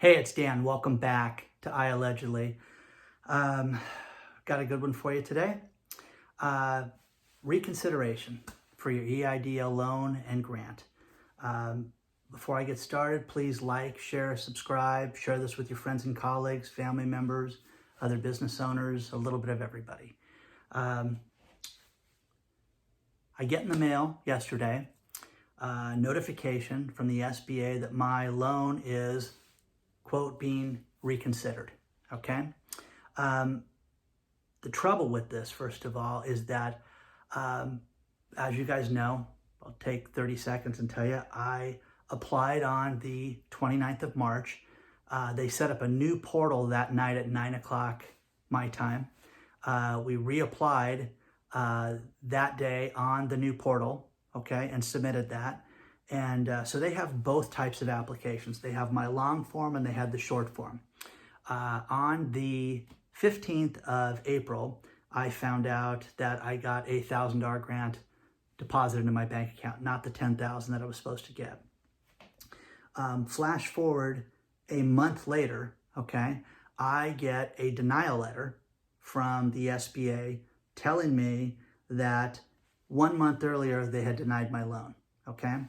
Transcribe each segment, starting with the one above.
Hey, it's Dan. Welcome back to iAllegedly. Got a good one for you today. Reconsideration for your EIDL loan and grant. Before I get started, please like, share, subscribe, share this with your friends and colleagues, family members, other business owners, a little bit of everybody. I get in the mail yesterday notification from the SBA that my loan is, quote, being reconsidered, okay? The trouble with this, first of all, is that, as you guys know, I'll take 30 seconds and tell you, I applied on the 29th of March. They set up a new portal that night at 9 o'clock my time. We reapplied that day on the new portal, okay, and submitted that. And so they have both types of applications. They have my long form and they had the short form. On the 15th of April, I found out that I got a $1,000 grant deposited into my bank account, not the $10,000 that I was supposed to get. Flash forward a month later, okay, I get a denial letter from the SBA telling me that 1 month earlier they had denied my loan, okay?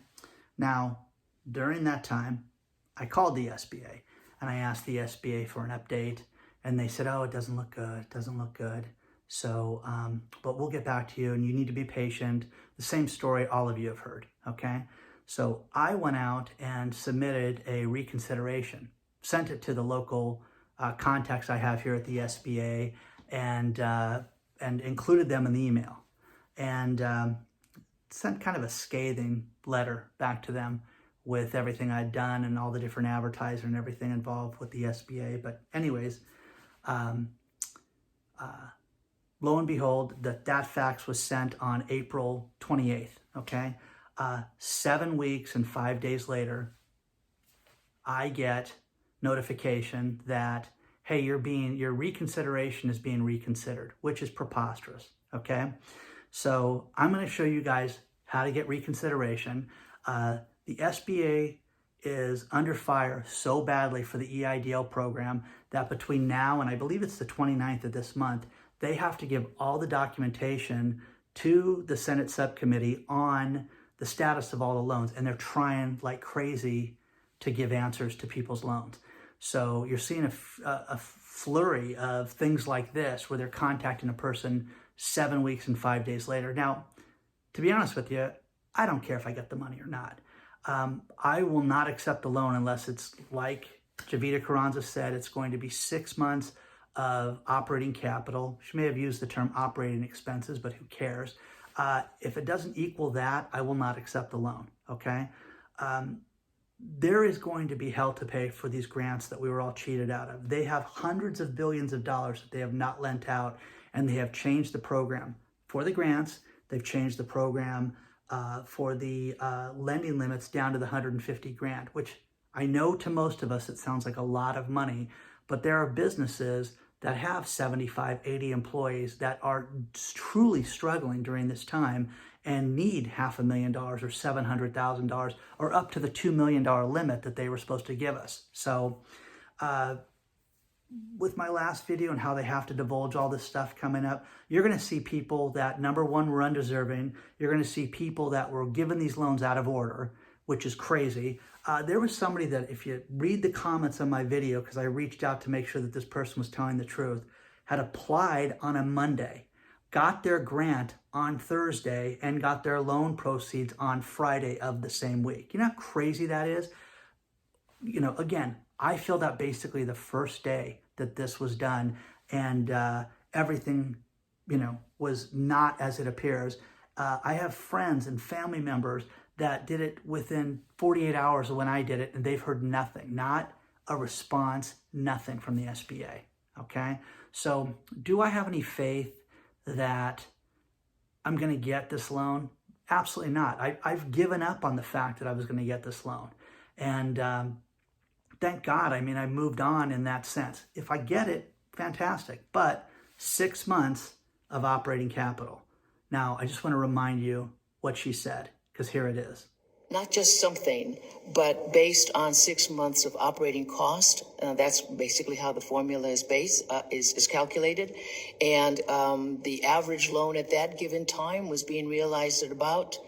Now, during that time, I called the SBA and I asked the SBA for an update, and they said, oh, it doesn't look good, it doesn't look good. So, but we'll get back to you and you need to be patient. The same story all of you have heard, okay? So I went out and submitted a reconsideration, sent it to the local contacts I have here at the SBA, and included them in the email. And sent kind of a scathing letter back to them with everything I'd done and all the different advertising and everything involved with the SBA. But anyways, lo and behold, that fax was sent on April 28th, okay? 7 weeks and 5 days later, I get notification that, hey, your reconsideration is being reconsidered, which is preposterous, okay? So I'm going to show you guys how to get reconsideration. The SBA is under fire so badly for the EIDL program that between now and I believe it's the 29th of this month, they have to give all the documentation to the Senate subcommittee on the status of all the loans, and they're trying like crazy to give answers to people's loans. So you're seeing a flurry of things like this where they're contacting a person 7 weeks and 5 days later. Now, to be honest with you, I don't care if I get the money or not. I will not accept a loan unless it's like Javita Carranza said, it's going to be 6 months of operating capital. She may have used the term operating expenses, but who cares? If it doesn't equal that, I will not accept the loan, okay? There is going to be hell to pay for these grants that we were all cheated out of. They have hundreds of billions of dollars that they have not lent out, and they have changed the program for the grants. They've changed the program for the lending limits down to the 150 grand, which I know to most of us it sounds like a lot of money, but there are businesses that have 75, 80 employees that are truly struggling during this time and need $500,000 or $700,000 or up to the $2 million limit that they were supposed to give us. So with my last video and how they have to divulge all this stuff coming up, you're going to see people that, number one, were undeserving. You're going to see people that were given these loans out of order, which is crazy. There was somebody that, if you read the comments on my video, because I reached out to make sure that this person was telling the truth, had applied on a Monday, got their grant on Thursday, and got their loan proceeds on Friday of the same week. You know how crazy that is? You know, again, I filled out basically the first day that this was done, and everything, you know, was not as it appears. I have friends and family members that did it within 48 hours of when I did it, and they've heard nothing, not a response, nothing from the SBA, okay? So do I have any faith that I'm going to get this loan? Absolutely not. I've given up on the fact that I was going to get this loan. And thank God, I mean, I moved on in that sense. If I get it, fantastic. But 6 months of operating capital. Now, I just want to remind you what she said, because here it is. not just something, but based on 6 months of operating cost. That's basically how the formula is is calculated. And the average loan at that given time was being realized at about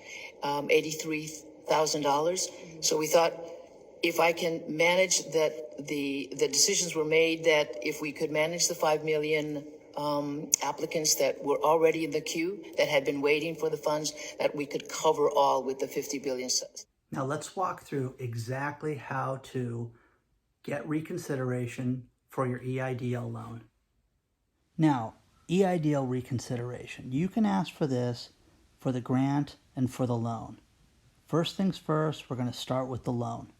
$83,000. So we thought, if I can manage that, the decisions were made that if we could manage the 5 million applicants that were already in the queue, that had been waiting for the funds, that we could cover all with the 50 billion. Now let's walk through exactly how to get reconsideration for your EIDL loan. Now, EIDL reconsideration. You can ask for this for the grant and for the loan. First things first, we're going to start with the loan.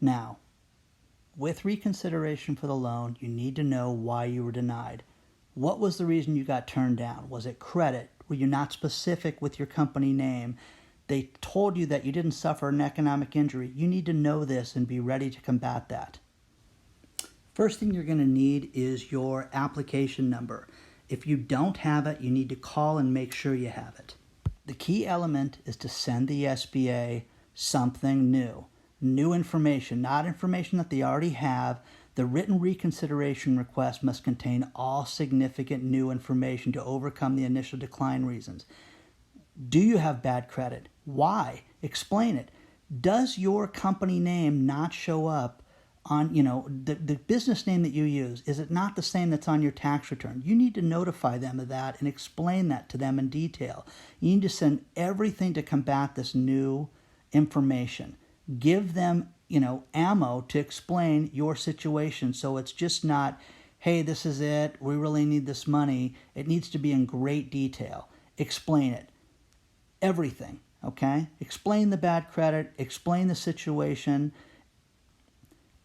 Now, with reconsideration for the loan, you need to know why you were denied. What was the reason you got turned down? Was it credit? Were you not specific with your company name? They told you that you didn't suffer an economic injury. You need to know this and be ready to combat that. First thing you're going to need is your application number. If you don't have it, you need to call and make sure you have it. The key element is to send the SBA something new. New information, not information that they already have. The written reconsideration request must contain all significant new information to overcome the initial decline reasons. Do you have bad credit? Why? Explain it. Does your company name not show up on, the business name that you use? Is it not the same that's on your tax return? You need to notify them of that and explain that to them in detail. You need to send everything to combat this new information. Give them, ammo to explain your situation. So it's just not, hey, this is it, we really need this money. It needs to be in great detail. Explain it. Everything, okay? Explain the bad credit, explain the situation.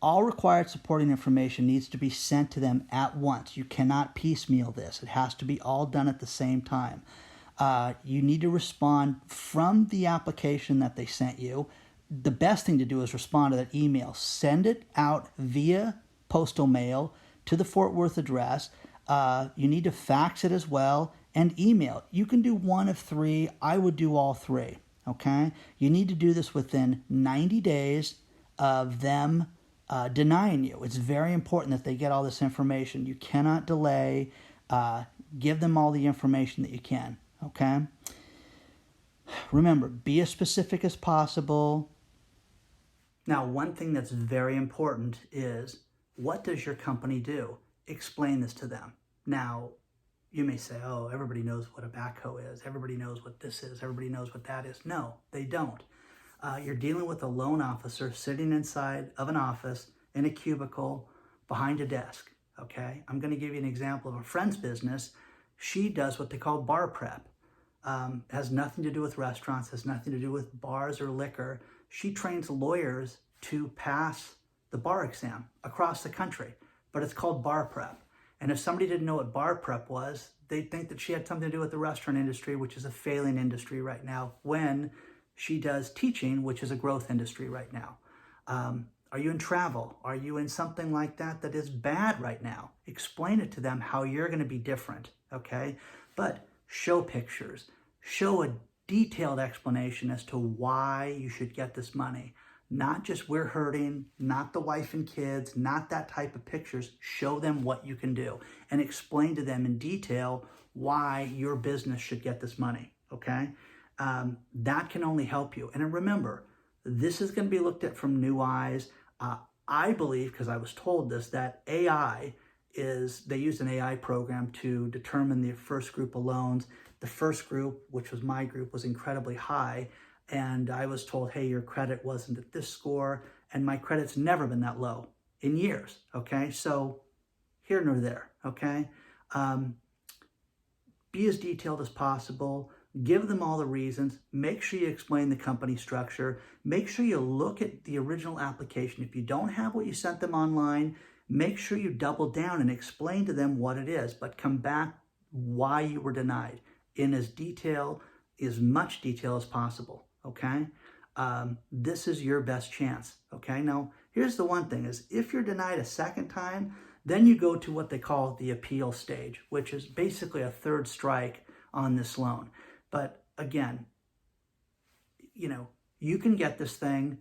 All required supporting information needs to be sent to them at once. You cannot piecemeal this. It has to be all done at the same time. You need to respond from the application that they sent you. The best thing to do is respond to that email. Send it out via postal mail to the Fort Worth address. You need to fax it as well and email. You can do one of three. I would do all three, okay? You need to do this within 90 days of them denying you. It's very important that they get all this information. You cannot delay. Give them all the information that you can, okay? Remember, be as specific as possible. Now, one thing that's very important is, what does your company do? Explain this to them. Now, you may say, oh, everybody knows what a backhoe is. Everybody knows what this is. Everybody knows what that is. No, they don't. You're dealing with a loan officer sitting inside of an office in a cubicle behind a desk, okay? I'm going to give you an example of a friend's business. She does what they call bar prep. Has nothing to do with restaurants, has nothing to do with bars or liquor. She trains lawyers to pass the bar exam across the country, but it's called bar prep. And if somebody didn't know what bar prep was, they'd think that she had something to do with the restaurant industry, which is a failing industry right now, when she does teaching, which is a growth industry right now. Are you in travel? Are you in something like that that is bad right now? Explain it to them how you're going to be different, okay? But show pictures. Show a detailed explanation as to why you should get this money. Not just we're hurting, not the wife and kids, not that type of pictures. Show them what you can do and explain to them in detail why your business should get this money, okay? That can only help you. And remember, this is going to be looked at from new eyes. I believe, because I was told this, that they used an AI program to determine the first group of loans. The first group, which was my group, was incredibly high. And I was told, hey, your credit wasn't at this score. And my credit's never been that low in years, okay? So here nor there, okay? Be as detailed as possible. Give them all the reasons. Make sure you explain the company structure. Make sure you look at the original application. If you don't have what you sent them online, make sure you double down and explain to them what it is, but come back why you were denied in as much detail as possible, okay? This is your best chance, okay? Now, here's the one thing is, if you're denied a second time, then you go to what they call the appeal stage, which is basically a third strike on this loan. But again, you can get this thing,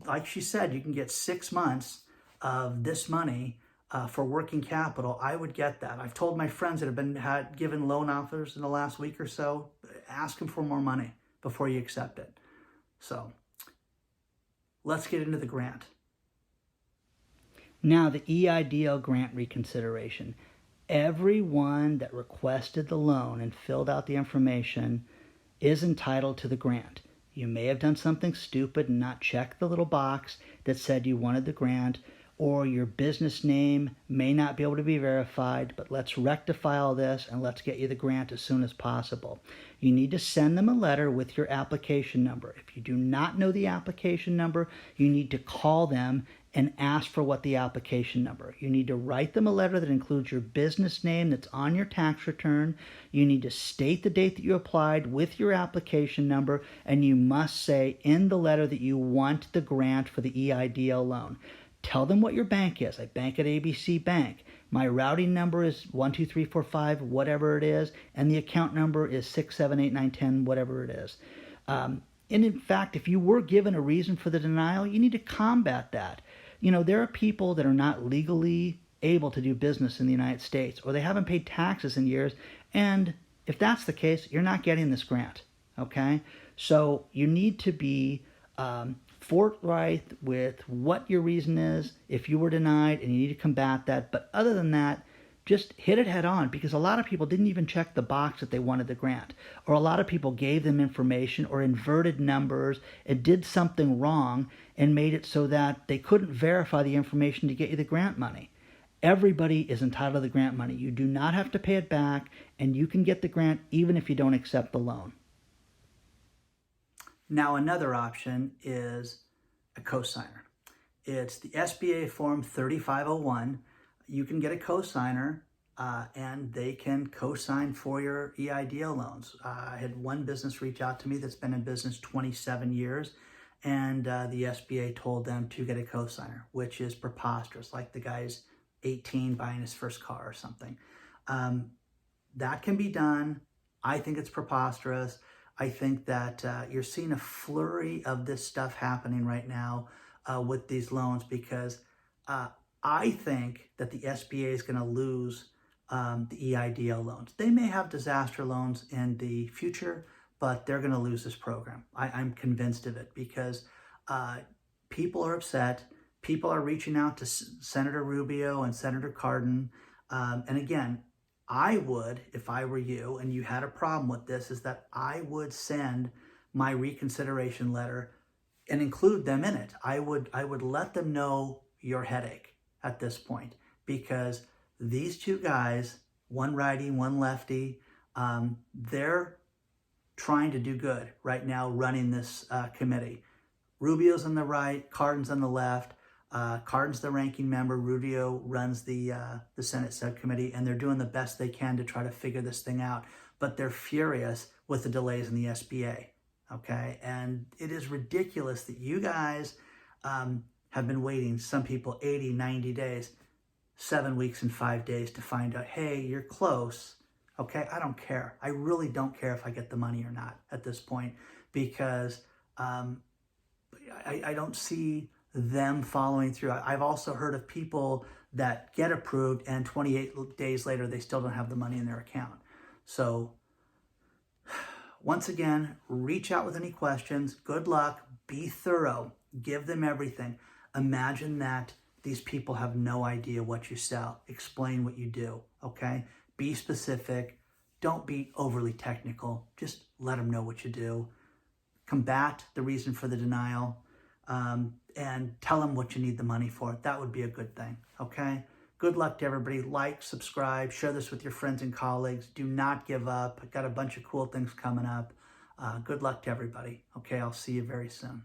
like she said, you can get 6 months of this money for working capital. I would get that. I've told my friends that have had given loan offers in the last week or so, ask them for more money before you accept it. So let's get into the grant. Now, the EIDL grant reconsideration. Everyone that requested the loan and filled out the information is entitled to the grant. You may have done something stupid and not checked the little box that said you wanted the grant, or your business name may not be able to be verified, but let's rectify all this and let's get you the grant as soon as possible. You need to send them a letter with your application number. If you do not know the application number, you need to call them and ask for what the application number. You need to write them a letter that includes your business name that's on your tax return. You need to state the date that you applied with your application number, and you must say in the letter that you want the grant for the EIDL loan. Tell them what your bank is. I bank at ABC Bank. My routing number is 12345, whatever it is, and the account number is 678910, whatever it is. And in fact, if you were given a reason for the denial, you need to combat that. There are people that are not legally able to do business in the United States, or they haven't paid taxes in years, and if that's the case, you're not getting this grant, okay? So you need to be forthright with what your reason is if you were denied, and you need to combat that. But other than that, just hit it head on, because a lot of people didn't even check the box that they wanted the grant, or a lot of people gave them information or inverted numbers and did something wrong and made it so that they couldn't verify the information to get you the grant money. Everybody is entitled to the grant money. You do not have to pay it back, and you can get the grant even if you don't accept the loan. Now, another option is a cosigner. It's the SBA Form 3501. You can get a cosigner, and they can cosign for your EIDL loans. I had one business reach out to me that's been in business 27 years, and the SBA told them to get a cosigner, which is preposterous, like the guy's 18 buying his first car or something. That can be done. I think it's preposterous. I think that you're seeing a flurry of this stuff happening right now with these loans, because I think that the SBA is going to lose the EIDL loans. They may have disaster loans in the future, but they're going to lose this program. I'm convinced of it, because people are upset. People are reaching out to Senator Rubio and Senator Cardin. And again, I would, if I were you and you had a problem with this, is that I would send my reconsideration letter and include them in it. I would let them know your headache at this point, because these two guys, one righty, one lefty, they're trying to do good right now running this committee. Rubio's on the right, Cardin's on the left. Cardin's the ranking member, Rubio runs the Senate subcommittee, and they're doing the best they can to try to figure this thing out. But they're furious with the delays in the SBA, okay? And it is ridiculous that you guys have been waiting, some people 80, 90 days, 7 weeks and 5 days to find out, hey, you're close, okay? I don't care. I really don't care if I get the money or not at this point, because I don't see them following through. I've also heard of people that get approved and 28 days later, they still don't have the money in their account. So once again, reach out with any questions. Good luck. Be thorough. Give them everything. Imagine that these people have no idea what you sell. Explain what you do, okay? Be specific. Don't be overly technical. Just let them know what you do. Combat the reason for the denial, and tell them what you need the money for. That would be a good thing, okay? Good luck to everybody. Like, subscribe, share this with your friends and colleagues. Do not give up. I've got a bunch of cool things coming up. Good luck to everybody, okay? I'll see you very soon.